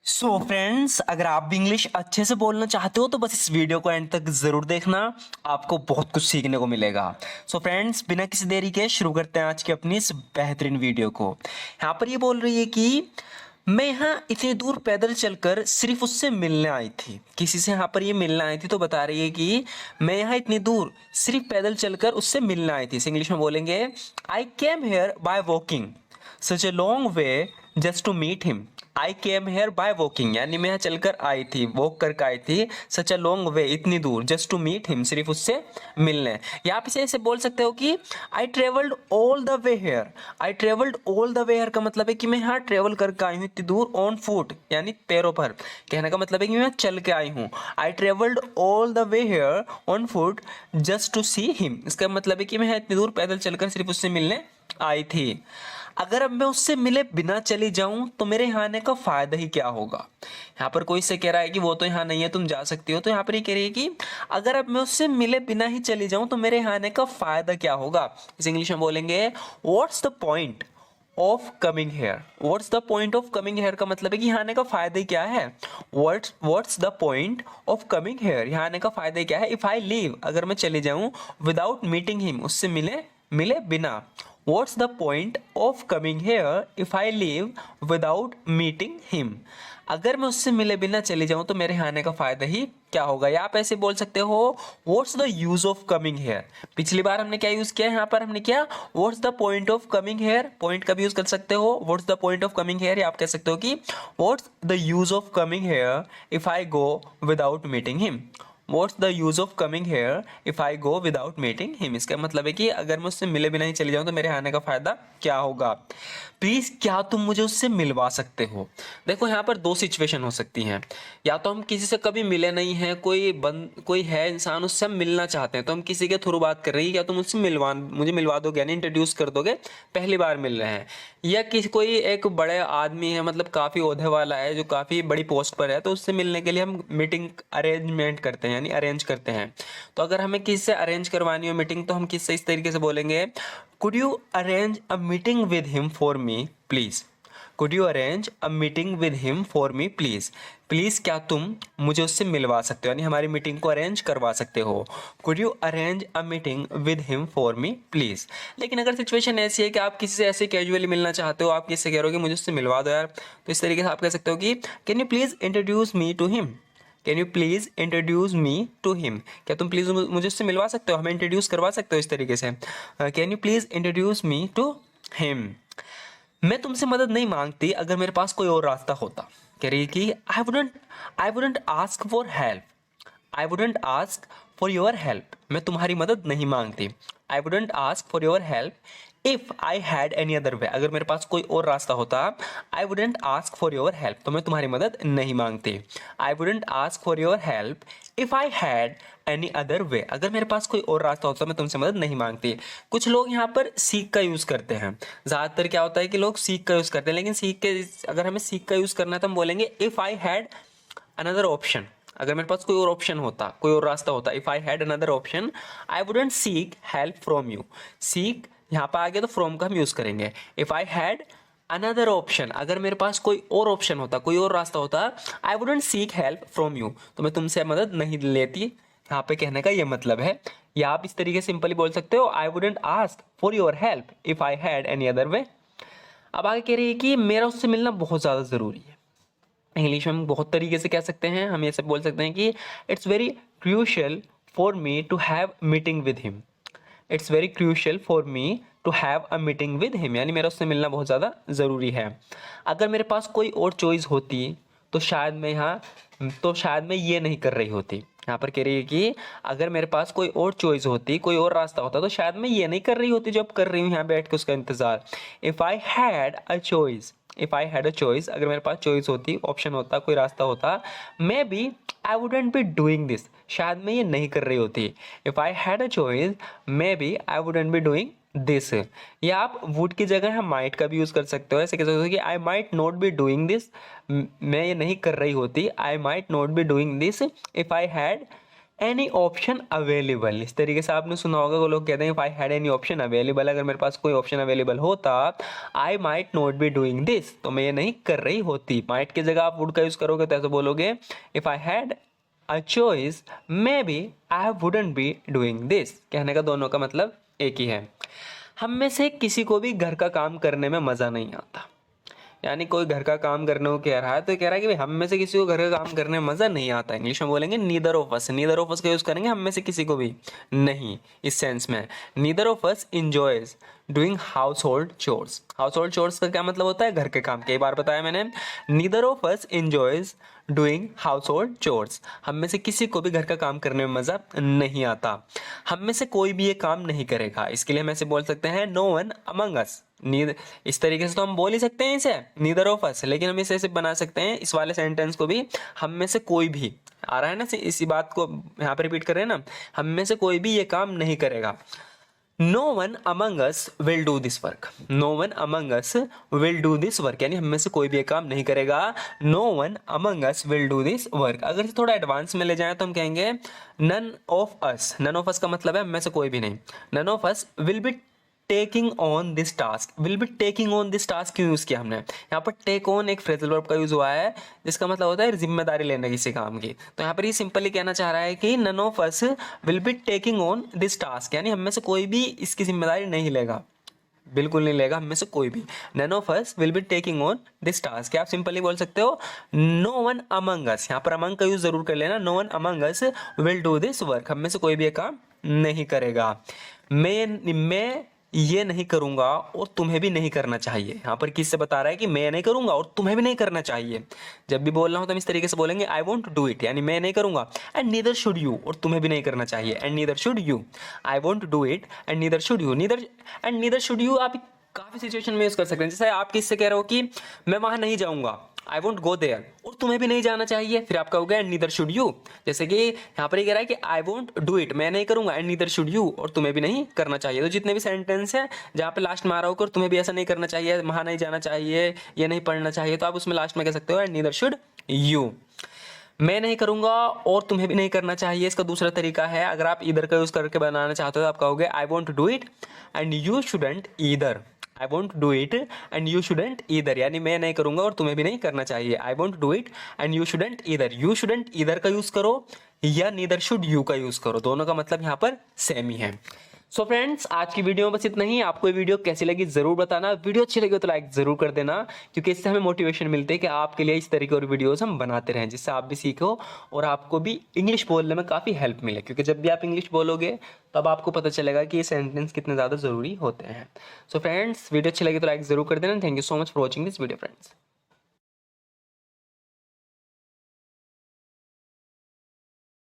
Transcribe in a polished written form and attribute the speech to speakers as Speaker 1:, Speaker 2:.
Speaker 1: So friends, अगर आप भी इंग्लिश अच्छे से बोलना चाहते हो तो बस इस वीडियो को एंड तक ज़रूर देखना। आपको बहुत कुछ सीखने को मिलेगा। सो फ्रेंड्स, बिना किसी देरी के शुरू करते हैं आज की अपनी इस बेहतरीन वीडियो को। यहाँ पर ये बोल रही है कि मैं यहाँ इतनी दूर पैदल चलकर सिर्फ उससे मिलने आई थी। किसी से यहाँ पर ये मिलने आई थी तो बता रही है कि मैं यहाँ इतनी दूर सिर्फ पैदल चलकर उससे मिलने आई थी। इसे इंग्लिश में बोलेंगे I came here by walking such a long way just to meet him. I came here by walking, यानी मैं यहाँ चलकर आई थी, वॉक करके आई थी। सच अ लॉन्ग वे, इतनी दूर, जस्ट टू मीट हिम, सिर्फ उससे मिलने। या आप इसे ऐसे बोल सकते हो कि I travelled all the way here. I travelled all the way here का मतलब है कि मैं यहाँ ट्रेवल करके आई हूँ इतनी दूर ऑन फुट, यानी पैरों पर। कहने का मतलब है कि मैं चल के आई हूँ। I travelled all the way here on foot just to see him, इसका मतलब है कि मैं यहाँ इतनी दूर पैदल चलकर सिर्फ उससे मिलने आई थी। अगर अब मैं उससे मिले बिना चली जाऊं तो मेरे यहाँ आने का फायदा ही क्या होगा। यहाँ पर कोई से कह रहा है कि वो तो यहाँ नहीं है, तुम जा सकती हो। तो यहाँ पर ये कह रही है कि अगर अब मैं उससे मिले बिना ही चली जाऊं तो मेरे यहाँ आने का फायदा क्या होगा। इस इंग्लिश में बोलेंगे what's the point of coming here. What's the point of coming here का मतलब है कि यहाँ आने का फायदा ही क्या है। What's the point of coming here, यहाँ आने का फायदा ही क्या है। इफ आई लीव, अगर मैं चले जाऊं विदाउट मीटिंग हिम, उससे मिले बिना। What's the point of coming here if I leave without meeting him? अगर मैं उससे मिले बिना चले जाऊं तो मेरे यहाँ आने का फायदा ही क्या होगा। या आप ऐसे बोल सकते हो What's the use of coming here? पिछली बार हमने क्या यूज किया, यहाँ पर हमने क्या What's the point of coming here? Point का भी यूज कर सकते हो। What's the point of coming here? या आप कह सकते हो कि What's the use of coming here if I go without meeting him? What's the use of coming here if I go without meeting him? इसका मतलब है कि अगर मैं उससे मिले बिना ही चले जाऊं तो मेरे आने का फायदा क्या होगा। प्लीज क्या तुम मुझे उससे मिलवा सकते हो। देखो यहाँ पर दो सिचुएशन हो सकती हैं। या तो हम किसी से कभी मिले नहीं हैं, कोई है इंसान, उससे हम मिलना चाहते हैं, तो हम किसी के थ्रू बात कर रही है, क्या तुम मुझसे मुझे मिलवा दोगे, यानी इंट्रोड्यूस कर दोगे, पहली बार मिल रहे हैं। या कोई एक बड़े आदमी है, मतलब काफ़ी ओहदे वाला है, जो काफ़ी बड़ी पोस्ट पर है, तो उससे मिलने के लिए हम मीटिंग अरेंजमेंट करते हैं, यानी अरेंज करते हैं। तो अगर हमें किसी से अरेंज करवानी हो मीटिंग तो हम किससे इस तरीके से बोलेंगे could you arrange a meeting with him for me please. Could you arrange a meeting with him for me please. Please क्या तुम मुझे उससे मिलवा सकते हो, यानी हमारी मीटिंग को अरेंज करवा सकते हो। Could you arrange a meeting with him for me please. लेकिन अगर सिचुएशन ऐसी है कि आप किसी से ऐसे कैजुअली मिलना चाहते हो, आप किसी से कह रहे हो कि मुझे उससे मिलवा दो यार, तो इस तरीके से आप कह सकते हो कि can you please introduce me to him. Can you please introduce me to him. क्या तुम प्लीज़ मुझे उससे मिलवा सकते हो, हमें इंट्रोड्यूस करवा सकते हो इस तरीके से। Can you please introduce me to him. मैं तुमसे मदद नहीं मांगती अगर मेरे पास कोई और रास्ता होता। कह रही है कि I wouldn't ask for help. I wouldn't ask for your help. मैं तुम्हारी मदद नहीं मांगती। I wouldn't ask for your help if I had any other way. अगर मेरे पास कोई और रास्ता होता, I wouldn't ask for your help, तो मैं तुम्हारी मदद नहीं मांगती। I wouldn't ask for your help if I had any other way. अगर मेरे पास कोई और रास्ता होता मैं तुमसे मदद नहीं मांगती। कुछ लोग यहाँ पर सीक का यूज़ करते हैं। ज़्यादातर क्या होता है कि लोग सीक का यूज़ करते हैं, लेकिन अगर हमें सीक का यूज़ करना है तो हम बोलेंगे if I had another option. अगर मेरे पास कोई और ऑप्शन होता, कोई और रास्ता होता, if I had another option I wouldn't seek help from you. Seek यहाँ पर आ गया तो फ्रॉम का हम यूज़ करेंगे। If I had another option, अगर मेरे पास कोई और ऑप्शन होता, कोई और रास्ता होता, I wouldn't seek help from you, तो मैं तुमसे मदद नहीं लेती। यहाँ पे कहने का ये मतलब है। या आप इस तरीके से सिंपली बोल सकते हो I wouldn't ask for your help if I had any other way. अब आगे कह रही है कि मेरा उससे मिलना बहुत ज़्यादा ज़रूरी है। इंग्लिश में हम बहुत तरीके से कह सकते हैं। हम ये सब बोल सकते हैं कि it's very crucial for me to have meeting with him. It's very crucial for me to have a meeting with him, यानी मेरा उससे मिलना बहुत ज़्यादा ज़रूरी है। अगर मेरे पास कोई और चॉइस होती तो शायद मैं ये नहीं कर रही होती। यहाँ पर कह रही है कि अगर मेरे पास कोई और चॉइस होती, कोई और रास्ता होता, तो शायद मैं ये नहीं कर रही होती जो अब कर रही हूँ यहाँ बैठ के उसका इंतज़ार। If I had a choice, if I had a choice, अगर मेरे पास चॉइस होती, ऑप्शन होता, कोई रास्ता होता, maybe I wouldn't be doing this, शायद मैं ये नहीं कर रही होती। If I had a choice maybe I wouldn't be doing this. या आप वुड की जगह हम माइट का भी यूज़ कर सकते हो। ऐसे कह सकते हो कि I might not be doing this, मैं ये नहीं कर रही होती, I might not be doing this if I had any option available, इस तरीके से आपने सुना होगा, वो लोग कहते हैं if I had any option available, अगर मेरे पास कोई ऑप्शन अवेलेबल होता, I might not be doing this, तो मैं ये नहीं कर रही होती। माइट की जगह आप वुड का यूज करोगे तो ऐसे बोलोगे if I had a choice maybe I wouldn't be doing this. कहने का दोनों का मतलब एक ही है। हम में से किसी को भी घर का काम करने में मज़ा नहीं आता, यानी कोई घर का काम करने को कह रहा है तो कह रहा है कि भाई हम में से किसी को घर का काम करने में मज़ा नहीं आता। इंग्लिश में बोलेंगे neither of us, neither of us का यूज़ करेंगे हम में से किसी को भी नहीं, इस सेंस में neither of us enjoys doing house hold chores. House hold chores का क्या मतलब होता है? घर के काम। कई बार बताया मैंने, neither of us enjoys doing house hold chores, हम में से किसी को भी घर का काम करने में मज़ा नहीं आता। हम में से कोई भी ये काम नहीं करेगा, इसके लिए हम ऐसे बोल सकते हैं नो वन अमंग अस। नीदर, इस तरीके से तो हम बोल ही सकते हैं इसे नीदर ऑफ अस, लेकिन हम इसे ऐसे बना सकते हैं इस वाले सेंटेंस को भी, हम में से कोई भी, आ रहा है ना इसी बात को यहाँ पे रिपीट कर रहे हैं ना, हम में से कोई भी ये काम नहीं करेगा। No one among us will do this work, no one among us will do this work, यानी हम में से कोई भी ये काम नहीं करेगा। No one among us will do this work. अगर इसे थोड़ा एडवांस में ले जाएं तो हम कहेंगे none of us. None of us का मतलब है हम में से कोई भी नहीं। None of us will be taking on this task. Will be taking on this task क्यों यूज़ किया हमने? यहाँ पर टेक ऑन एक फ्रेजल वर्ब का यूज़ हुआ है जिसका मतलब होता है जिम्मेदारी लेना किसी काम की। तो यहाँ पर ये सिंपली कहना चाह रहा है कि none of us will be taking on this task, यानी हम में से कोई भी इसकी जिम्मेदारी नहीं लेगा, बिल्कुल नहीं लेगा हम में से कोई भी। None of us will be taking on this task, आप सिंपली बोल सकते हो नो वन अमंग अस। यहाँ पर अमंग का यूज जरूर कर लेना। No one among us will do this work, हम में से कोई भी ये काम नहीं करेगा। मैं ये नहीं करूंगा और तुम्हें भी नहीं करना चाहिए। यहाँ पर किससे बता रहा है कि मैं नहीं करूंगा और तुम्हें भी नहीं करना चाहिए। जब भी बोलना हो तो हम इस तरीके से बोलेंगे आई वॉन्ट डू इट, यानी मैं नहीं करूंगा, एंड नीदर शुड यू, और तुम्हें भी नहीं करना चाहिए, and neither should you. I want do it and neither should you, neither and neither should you आप काफी सिचुएशन में यूज कर सकते हैं। जैसे आप किससे कह रहे हो कि मैं वहां नहीं जाऊंगा, आई वॉन्ट गो देयर, और तुम्हें भी नहीं जाना चाहिए, फिर आप कहोगे एंड नीदर शुड यू। जैसे कि यहाँ पर ये कह रहा है कि आई वॉन्ट डू इट, मैं नहीं करूंगा, एंड नीदर शुड यू, और तुम्हें भी नहीं करना चाहिए। तो जितने भी सेंटेंस है जहाँ पे लास्ट में आ रहा होकर तुम्हें भी ऐसा नहीं करना चाहिए, वहां नहीं जाना चाहिए, ये नहीं पढ़ना चाहिए, तो आप उसमें लास्ट में कह सकते हो एंड नीदर शुड यू। मैं नहीं करूंगा और तुम्हें भी नहीं करना चाहिए, इसका दूसरा तरीका है, अगर आप इधर का यूज करके बनाना चाहते हो तो आप कहोगे I want do it and you shouldn't either. I want do it and you shouldn't either, यानी मैं नहीं करूंगा और तुम्हें भी नहीं करना चाहिए। I want do it and you shouldn't either, you shouldn't either का यूज करो या नीदर शुड यू का यूज करो, दोनों का मतलब यहाँ पर सेम ही है। सो फ्रेंड्स, आज की वीडियो में बस इतना ही। आपको ये वीडियो कैसी लगी जरूर बताना, वीडियो अच्छी लगी तो लाइक जरूर कर देना, क्योंकि इससे हमें मोटिवेशन मिलती है कि आपके लिए इस तरीके और वीडियोस हम बनाते रहें, जिससे आप भी सीखो और आपको भी इंग्लिश बोलने में काफ़ी हेल्प मिले। क्योंकि जब भी आप इंग्लिश बोलोगे तब आपको पता चलेगा कि ये सेंटेंस कितने ज़्यादा ज़रूरी होते हैं। सो फ्रेंड्स, वीडियो अच्छी लगी तो लाइक जरूर कर देना। Thank you so much for watching this video friends.